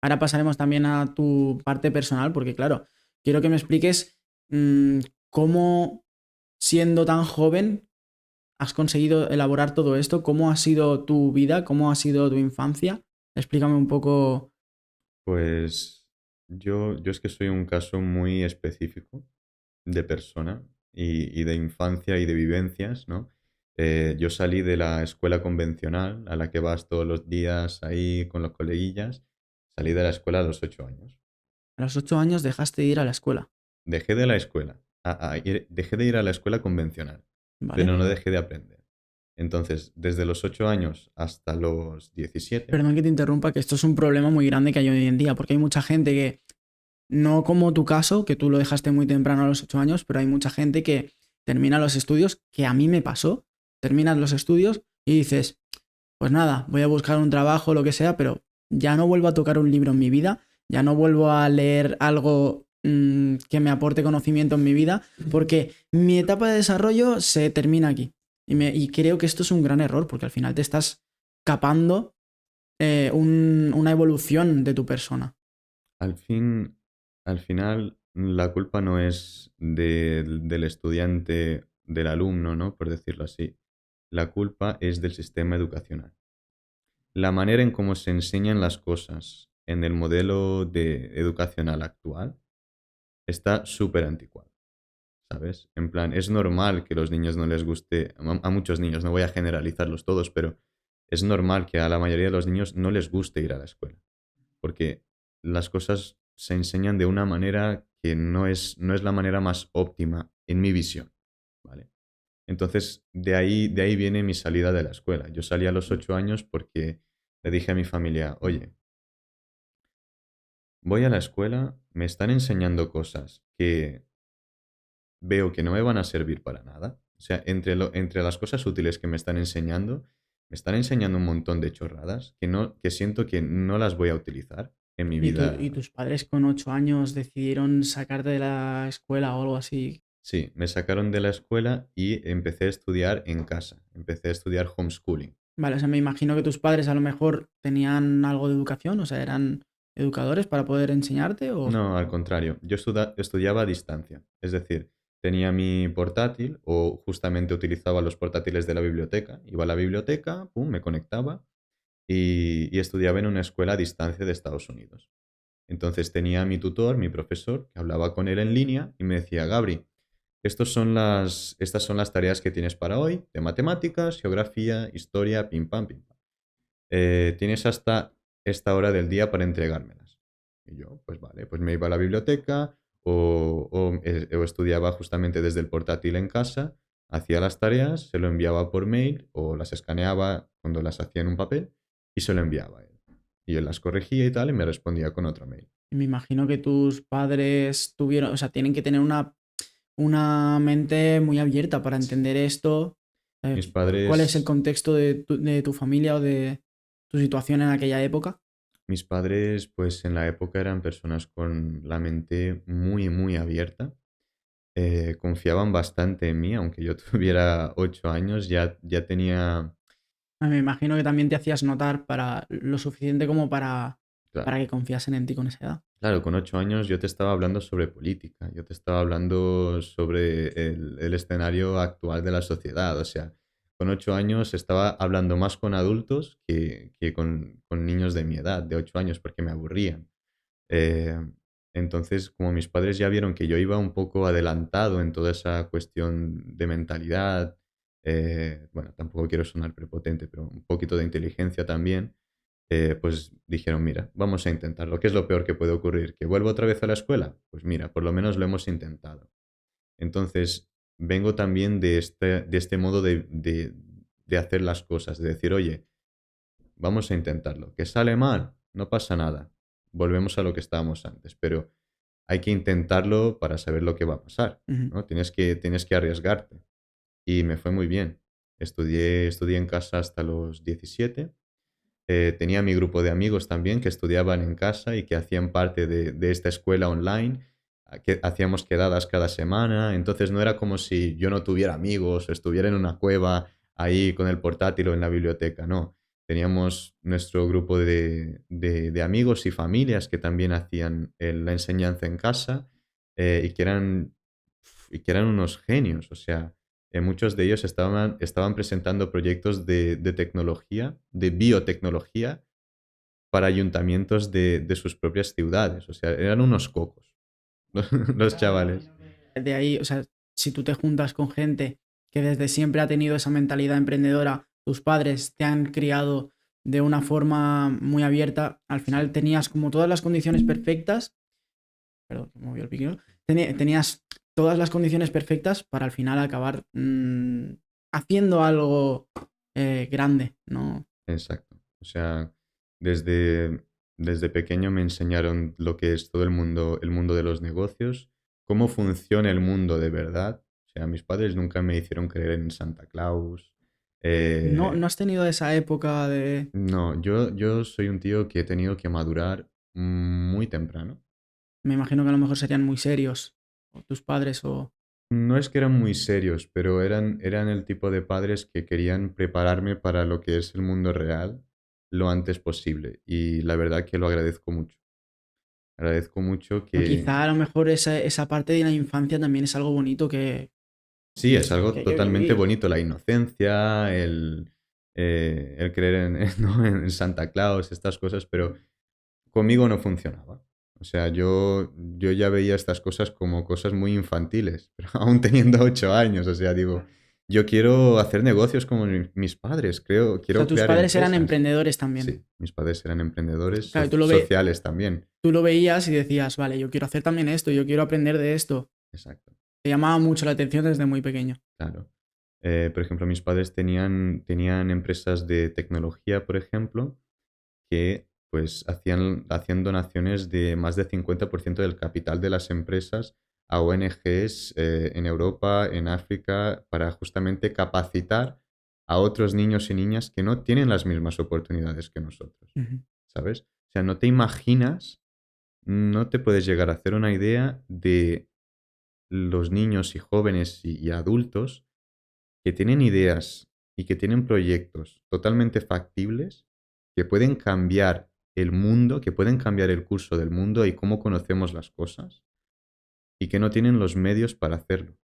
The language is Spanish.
ahora pasaremos también a tu parte personal, porque claro, quiero que me expliques mm, cómo, siendo tan joven, has conseguido elaborar todo esto, cómo ha sido tu vida, cómo ha sido tu infancia. Explícame un poco. Pues yo es que soy un caso muy específico de persona y de infancia y de vivencias, ¿no? Yo salí de la escuela convencional a la que vas todos los días ahí con los coleguillas. Salí de la escuela a los 8 años. A los 8 años dejaste de ir a la escuela, Dejé de la escuela, dejé de ir a la escuela convencional, ¿vale? pero no dejé de aprender. Entonces, desde los 8 años hasta los 17. Perdón que te interrumpa, que esto es un problema muy grande que hay hoy en día, porque hay mucha gente que, no como tu caso, que tú lo dejaste muy temprano a los 8 años, pero hay mucha gente que termina los estudios, que a mí me pasó, terminas los estudios y dices, pues nada, voy a buscar un trabajo, lo que sea, pero ya no vuelvo a tocar un libro en mi vida, ya no vuelvo a leer algo que me aporte conocimiento en mi vida, porque mi etapa de desarrollo se termina aquí. Y creo que esto es un gran error, porque al final te estás capando una evolución de tu persona. Al fin, al final, la culpa no es del estudiante, del alumno, ¿no? Por decirlo así. La culpa es del sistema educacional. La manera en cómo se enseñan las cosas en el modelo educacional actual está súper anticuado, ¿sabes? En plan, es normal que a los niños no les guste, a muchos niños, no voy a generalizarlos todos, pero es normal que a la mayoría de los niños no les guste ir a la escuela porque las cosas se enseñan de una manera que no es la manera más óptima en mi visión, ¿vale? Entonces, de ahí viene mi salida de la escuela. Yo salí a los 8 años porque le dije a mi familia, oye, voy a la escuela, me están enseñando cosas que veo que no me van a servir para nada. O sea, entre las cosas útiles que me están enseñando un montón de chorradas que siento que no las voy a utilizar en mi Y vida. tus padres con 8 años decidieron sacarte de la escuela o algo así. Sí, me sacaron de la escuela y empecé a estudiar en casa. Empecé a estudiar homeschooling. Vale, o sea, me imagino que tus padres a lo mejor tenían algo de educación, o sea, eran educadores para poder enseñarte o... No, al contrario, yo estudiaba a distancia. Es decir, tenía mi portátil o justamente utilizaba los portátiles de la biblioteca. Iba a la biblioteca, pum, me conectaba y estudiaba en una escuela a distancia de Estados Unidos. Entonces tenía a mi tutor, mi profesor, que hablaba con él en línea y me decía, Gabri, estas son las tareas que tienes para hoy, de matemáticas, geografía, historia, pim pam, pim pam. Tienes hasta esta hora del día para entregármelas. Y yo, pues vale, pues me iba a la biblioteca o estudiaba justamente desde el portátil en casa, hacía las tareas, se lo enviaba por mail o las escaneaba cuando las hacía en un papel y se lo enviaba a él. Y él las corregía y tal y me respondía con otro mail. Y me imagino que tus padres tuvieron, o sea, tienen que tener una mente muy abierta para entender esto. Mis ¿Cuál es el padres, contexto de tu familia o de tu situación en aquella época? mis padres, pues en la época eran personas con la mente muy, muy abierta. Confiaban bastante en mí, aunque yo tuviera 8 años, ya tenía, Me imagino que también te hacías notar para lo suficiente como para claro, que confiasen en ti con esa edad. claro, con 8 años yo te estaba hablando sobre política, yo te estaba hablando sobre el escenario actual de la sociedad, o sea, con 8 años estaba hablando más con adultos que con niños de mi edad, de 8 años, porque me aburrían. Eh, entonces, como mis padres ya vieron que yo iba un poco adelantado en toda esa cuestión de mentalidad, bueno, tampoco quiero sonar prepotente, pero un poquito de inteligencia también, pues dijeron, mira, vamos a intentarlo. ¿Qué es lo peor que puede ocurrir? ¿Que vuelva otra vez a la escuela? Pues mira, por lo menos lo hemos intentado. Entonces, vengo también de este modo de hacer las cosas, de decir, oye, vamos a intentarlo. ¿Que sale mal? No pasa nada. Volvemos a lo que estábamos antes, pero hay que intentarlo para saber lo que va a pasar, Ujú. ¿no? Tienes que arriesgarte. Y me fue muy bien. Estudié en casa hasta los 17. Tenía mi grupo de amigos también que estudiaban en casa y que hacían parte de esta escuela online, que hacíamos quedadas cada semana, entonces no era como si yo no tuviera amigos o estuviera en una cueva ahí con el portátil o en la biblioteca, no. Teníamos nuestro grupo de amigos y familias que también hacían la enseñanza en casa y que eran unos genios. O sea, muchos de ellos estaban presentando proyectos de tecnología, de biotecnología, para ayuntamientos de sus propias ciudades. O sea, eran unos cocos los Claro, chavales. imagino que de ahí, o sea, si tú te juntas con gente que desde siempre ha tenido esa mentalidad emprendedora, tus padres te han criado de una forma muy abierta, al final Sí, tenías como todas las condiciones perfectas, perdón, que me movió el piquero, tenías todas las condiciones perfectas para al final acabar haciendo algo grande, ¿no? exacto. O sea, desde, desde pequeño me enseñaron lo que es todo el mundo de los negocios, cómo funciona el mundo de verdad. O sea, mis padres nunca me hicieron creer en Santa Claus. No, Eh, no has tenido esa época de... no, yo soy un tío que he tenido que madurar muy temprano. Me imagino que a lo mejor serían muy serios, o tus padres, o... No es que eran muy serios, pero eran el tipo de padres que querían prepararme para lo que es el mundo real lo antes posible. Y la verdad que lo agradezco mucho. Agradezco mucho O que... quizá a lo mejor esa parte de la infancia también es algo bonito Sí, es algo que totalmente vivir. bonito, la inocencia, el creer ¿no? en Santa Claus, estas cosas, pero conmigo no funcionaba. O sea, yo ya veía estas cosas como cosas muy infantiles, pero aún teniendo 8 años. O sea, digo, yo quiero hacer negocios como mis padres, O sea, quiero tus crear padres eran empresas. emprendedores también. Sí, mis padres eran emprendedores Claro, sociales también. tú lo veías y decías, vale, yo quiero hacer también esto, yo quiero aprender de esto. Exacto, Te llamaba mucho la atención desde muy pequeño. claro. Por ejemplo, mis padres tenían empresas de tecnología, por ejemplo, que pues hacían donaciones de más del 50% del capital de las empresas a ONGs en Europa, en África, para justamente capacitar a otros niños y niñas que no tienen las mismas oportunidades que nosotros, Ujú. ¿sabes? O sea, no te imaginas, no te puedes llegar a hacer una idea de los niños y jóvenes y adultos que tienen ideas y que tienen proyectos totalmente factibles que pueden cambiar el mundo, que pueden cambiar el curso del mundo y cómo conocemos las cosas y que no tienen los medios para hacerlo.